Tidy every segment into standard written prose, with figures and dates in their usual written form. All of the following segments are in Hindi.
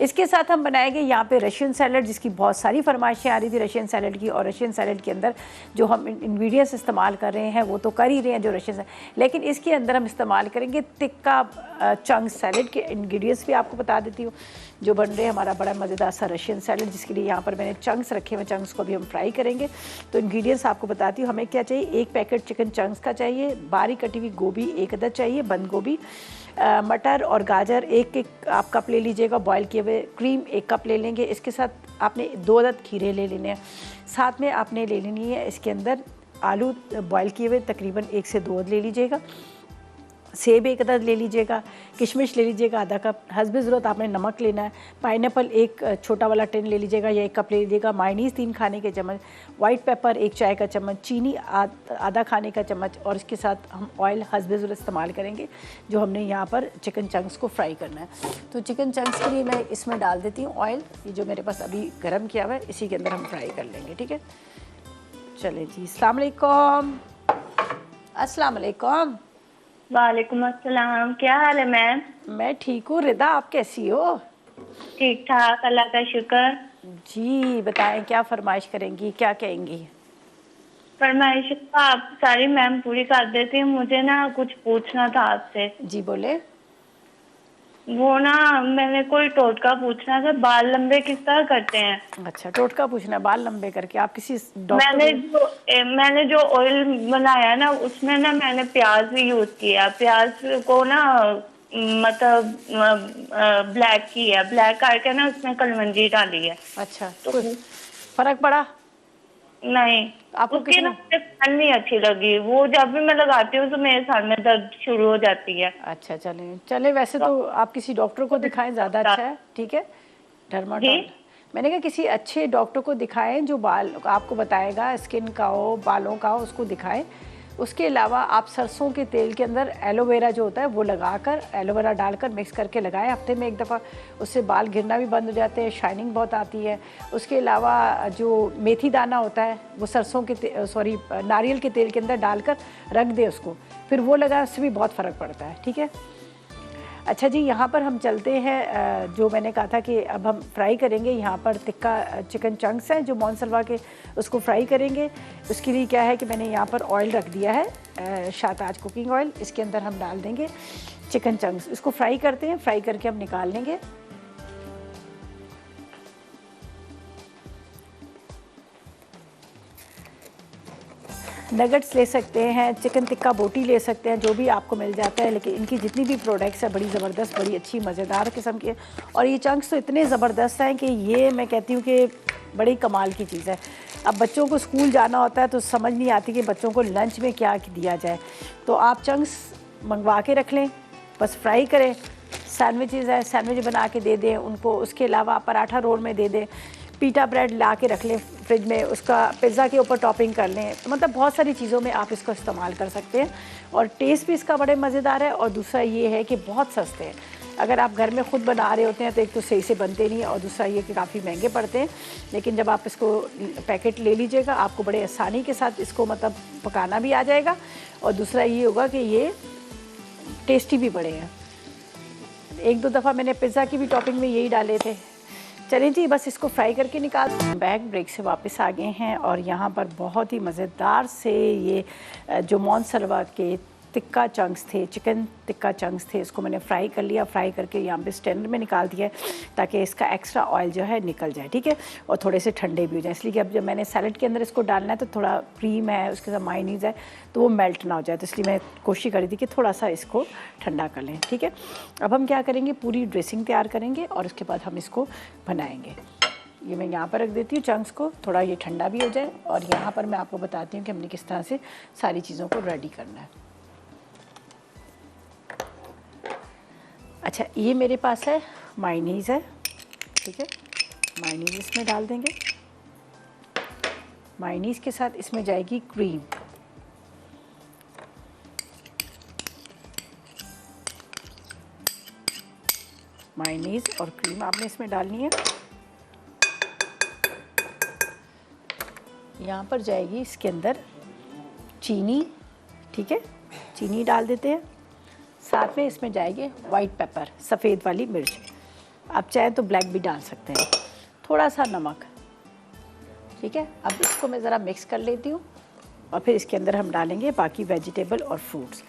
इसके साथ हम बनाएंगे यहाँ पे रशियन सैलड, जिसकी बहुत सारी फरमाइशें आ रही थी रशियन सैलड की। और रशियन सैलड के अंदर जो हम इंग्रेडिएंट्स इस्तेमाल कर रहे हैं वो तो कर ही रहे हैं जो रशियन, लेकिन इसके अंदर हम इस्तेमाल करेंगे टिक्का चंक्स सैलड के। इंग्रेडिएंट्स भी आपको बता देती हूँ जो बन रहे हैं हमारा बड़ा मज़ेदार सा रशियन सैलड, जिसके लिए यहाँ पर मैंने चंक्स रखे हुए, चंक्स को भी हम फ्राई करेंगे। तो इंग्रेडिएंट्स आपको बताती हूँ। हमें क्या चाहिए, 1 पैकेट चिकन चंक्स का चाहिए, बारीक कटी हुई गोभी 1 अदद चाहिए, बंद गोभी, मटर और गाजर 1 आप कप ले लीजिएगा, बॉयल किए हुए क्रीम 1 कप ले लेंगे। इसके साथ आपने 2 अदद खीरे ले लेने हैं। साथ में आपने ले लेनी है इसके अंदर आलू बॉयल किए हुए तकरीबन 1 से 2 अदद ले लीजिएगा, सेब 1 अदद ले लीजिएगा, किशमिश ले लीजिएगा आधा कप, हस्ब ज़रूरत आपने नमक लेना है, पाइनएप्पल 1 छोटा वाला टिन ले लीजिएगा या 1 कप ले लीजिएगा, मायोनीज़ 3 खाने के चम्मच, वाइट पेपर 1 चाय का चम्मच, चीनी आधा खाने का चम्मच। और इसके साथ हम ऑयल हस्ब ज़रूरत इस्तेमाल करेंगे जो हमने यहाँ पर चिकन चंक्स को फ्राई करना है। तो चिकन चंक्स के लिए मैं इसमें डाल देती हूँ ऑयल, ये जो मेरे पास अभी गर्म किया हुआ है, इसी के अंदर हम फ्राई कर लेंगे। ठीक है, चले जी। अस्सलाम वालेकुम। अस्सलाम वालेकुम। वालेकुम अस्सलाम। क्या हाल है मैम? मैं ठीक हूँ। रिदा, आप कैसी हो? ठीक ठाक, अल्लाह का शुक्र। जी बताएं, क्या फरमाइश करेंगी, क्या कहेंगी? फरमाइश तो आप सारी मैम पूरी कर देती हैं। मुझे ना कुछ पूछना था आपसे। जी बोले। वो ना मैंने कोई टोटका पूछना था, बाल लंबे किस तरह करते हैं? अच्छा, टोटका पूछना, बाल लंबे करके। आप किसी डॉक्टर मैंने जो ऑयल बनाया ना उसमें ना मैंने प्याज भी यूज किया। प्याज को ना मतलब ब्लैक किया, ब्लैक करके ना उसमें कलवंजी डाली है। अच्छा, तो कुछ फर्क पड़ा? नहीं, आपको उसकी ना किसने? मुझे खान नहीं अच्छी लगी। वो जब भी मैं लगाती हूँ तो मेरे सर में दर्द शुरू हो जाती है। अच्छा, चले चले, वैसे तो आप किसी डॉक्टर को दिखाएं, ज़्यादा अच्छा है। ठीक है, जी डर्माटोल। मैंने कहा किसी अच्छे डॉक्टर को दिखाएं जो बाल आपको बताएगा, स्किन का हो, बालों का हो, उसको दिखाएं। उसके अलावा आप सरसों के तेल के अंदर एलोवेरा जो होता है वो लगाकर, एलोवेरा डालकर मिक्स करके लगाएं हफ्ते में 1 दफ़ा। उससे बाल गिरना भी बंद हो जाते हैं, शाइनिंग बहुत आती है। उसके अलावा जो मेथी दाना होता है वो सरसों के नारियल के तेल के अंदर डालकर रख दें उसको, फिर वो लगाए, उससे भी बहुत फ़र्क पड़ता है। ठीक है, अच्छा जी, यहाँ पर हम चलते हैं। जो मैंने कहा था कि अब हम फ्राई करेंगे, यहाँ पर टिक्का चिकन चंक्स हैं जो मोनसलवा के, उसको फ्राई करेंगे। उसके लिए क्या है कि मैंने यहाँ पर ऑयल रख दिया है, शाहताज कुकिंग ऑयल। इसके अंदर हम डाल देंगे चिकन चंक्स, इसको फ्राई करते हैं, फ्राई करके हम निकाल लेंगे। नगट्स ले सकते हैं, चिकन टिक्का बोटी ले सकते हैं, जो भी आपको मिल जाता है। लेकिन इनकी जितनी भी प्रोडक्ट्स है बड़ी ज़बरदस्त, बड़ी अच्छी मज़ेदार किस्म की है। और ये चंक्स तो इतने ज़बरदस्त हैं कि ये मैं कहती हूँ कि बड़ी कमाल की चीज़ है। अब बच्चों को स्कूल जाना होता है तो समझ नहीं आती कि बच्चों को लंच में क्या दिया जाए, तो आप चंक्स मंगवा के रख लें, बस फ्राई करें। सैंडविचेज़ है, सैंडविच बना के दे दें उनको। उसके अलावा आप पराठा रोल में दे दें, पीटा ब्रेड ला के रख लें फ्रिज में, उसका पिज़्ज़ा के ऊपर टॉपिंग कर लें। तो मतलब बहुत सारी चीज़ों में आप इसको इस्तेमाल कर सकते हैं और टेस्ट भी इसका बड़े मज़ेदार है। और दूसरा ये है कि बहुत सस्ते हैं। अगर आप घर में ख़ुद बना रहे होते हैं तो एक तो सही से बनते नहीं, और दूसरा ये कि काफ़ी महंगे पड़ते हैं। लेकिन जब आप इसको पैकेट ले लीजिएगा, आपको बड़े आसानी के साथ इसको मतलब पकाना भी आ जाएगा, और दूसरा ये होगा कि ये टेस्टी भी बड़े हैं। 1-2 दफ़ा मैंने पिज़्ज़ा की भी टॉपिंग में यही डाले थे। चलें जी, बस इसको फ्राई करके निकाल। बैक ब्रेक से वापस आ गए हैं और यहाँ पर बहुत ही मज़ेदार से ये जो मोनसलवा के टिक्का चंक्स थे, चिकन टिक्का चंक्स थे, इसको मैंने फ्राई कर लिया। फ्राई करके यहाँ पे स्टैंडर में निकाल दिया है ताकि इसका एक्स्ट्रा ऑयल जो है निकल जाए। ठीक है, और थोड़े से ठंडे भी हो जाए, इसलिए कि अब जब मैंने सैलड के अंदर इसको डालना है तो थोड़ा क्रीम है, उसके साथ मायोनीज़ है, तो वो मेल्ट ना हो जाए। तो इसलिए मैं कोशिश करी थी कि थोड़ा सा इसको ठंडा कर लें। ठीक है, अब हम क्या करेंगे, पूरी ड्रेसिंग तैयार करेंगे और उसके बाद हम इसको बनाएंगे। ये मैं यहाँ पर रख देती हूँ चंक्स को, थोड़ा ये ठंडा भी हो जाए। और यहाँ पर मैं आपको बताती हूँ कि हमने किस तरह से सारी चीज़ों को रेडी करना है। अच्छा, ये मेरे पास है मायोनीज़ है। ठीक है, मायोनीज़ इसमें डाल देंगे। मायोनीज़ के साथ इसमें जाएगी क्रीम। मायोनीज़ और क्रीम आपने इसमें डालनी है। यहाँ पर जाएगी इसके अंदर चीनी। ठीक है, चीनी डाल देते हैं। साथ में इसमें जाएगी वाइट पेपर, सफ़ेद वाली मिर्च। आप चाहें तो ब्लैक भी डाल सकते हैं, थोड़ा सा नमक। ठीक है, अब इसको मैं ज़रा मिक्स कर लेती हूँ और फिर इसके अंदर हम डालेंगे बाकी वेजिटेबल और फ्रूट्स।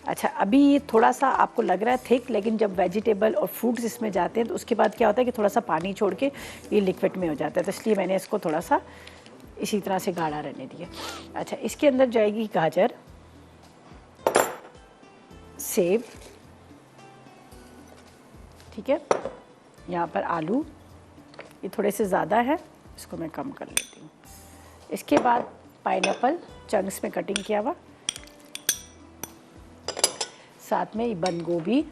अच्छा, अभी ये थोड़ा सा आपको लग रहा है थिक, लेकिन जब वेजिटेबल और फ्रूट्स इसमें जाते हैं तो उसके बाद क्या होता है कि थोड़ा सा पानी छोड़ के ये लिक्विड में हो जाता है, तो इसलिए मैंने इसको थोड़ा सा इसी तरह से गाढ़ा रहने दिया। अच्छा, इसके अंदर जाएगी गाजर, सेब, ठीक है, यहाँ पर आलू, ये थोड़े से ज़्यादा है, इसको मैं कम कर लेती हूँ। इसके बाद पाइनएप्पल चंक्स में कटिंग किया हुआ, साथ में बंद गोभी,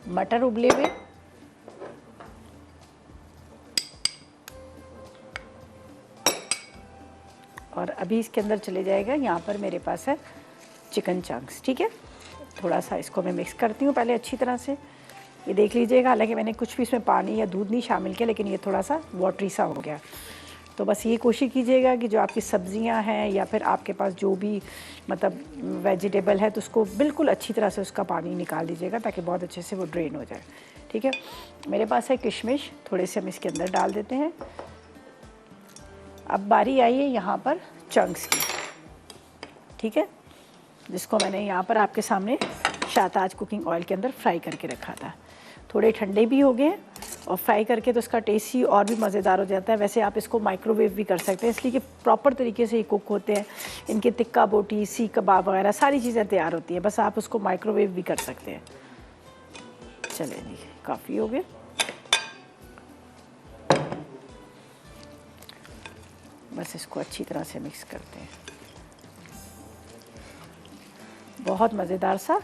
मटर उबले हुए, और अभी इसके अंदर चले जाएगा, यहाँ पर मेरे पास है चिकन चंक्स। ठीक है, थोड़ा सा इसको मैं मिक्स करती हूँ पहले अच्छी तरह से। ये देख लीजिएगा, हालांकि मैंने कुछ भी इसमें पानी या दूध नहीं शामिल किया, लेकिन ये थोड़ा सा वाटरी सा हो गया। तो बस ये कोशिश कीजिएगा कि जो आपकी सब्जियां हैं या फिर आपके पास जो भी मतलब वेजिटेबल है, तो उसको बिल्कुल अच्छी तरह से उसका पानी निकाल दीजिएगा ताकि बहुत अच्छे से वो ड्रेन हो जाए। ठीक है, मेरे पास है किशमिश, थोड़े से हम इसके अंदर डाल देते हैं। अब बारी आई है यहाँ पर चंक्स की, ठीक है, जिसको मैंने यहाँ पर आपके सामने शाहताज कुकिंग ऑयल के अंदर फ्राई करके रखा था। थोड़े ठंडे भी हो गए और फ्राई करके तो इसका टेस्ट ही और भी मज़ेदार हो जाता है। वैसे आप इसको माइक्रोवेव भी कर सकते हैं, इसलिए कि प्रॉपर तरीके से ये कुक होते हैं। इनके टिक्का बोटी, सीख कबाब वगैरह सारी चीज़ें तैयार होती हैं, बस आप उसको माइक्रोवेव भी कर सकते हैं। चलिए जी, काफ़ी हो गए। बस इसको अच्छी तरह से मिक्स करते हैं। बहुत मज़ेदार सा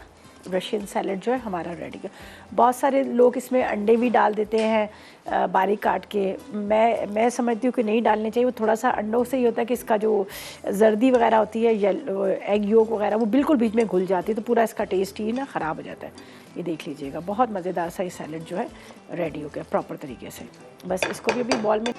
रशियन सैलेड जो है हमारा रेडी है। बहुत सारे लोग इसमें अंडे भी डाल देते हैं बारीक काट के। मैं समझती हूँ कि नहीं डालने चाहिए। वो थोड़ा सा अंडों से ही होता है कि इसका जो जर्दी वगैरह होती है, एग योक वगैरह, वो बिल्कुल बीच में घुल जाती है, तो पूरा इसका टेस्ट ही ना ख़राब हो जाता है। ये देख लीजिएगा, बहुत मज़ेदार सा ये सैलेड जो है रेडी हो गया प्रॉपर तरीके से। बस इसको भी अभी बॉल में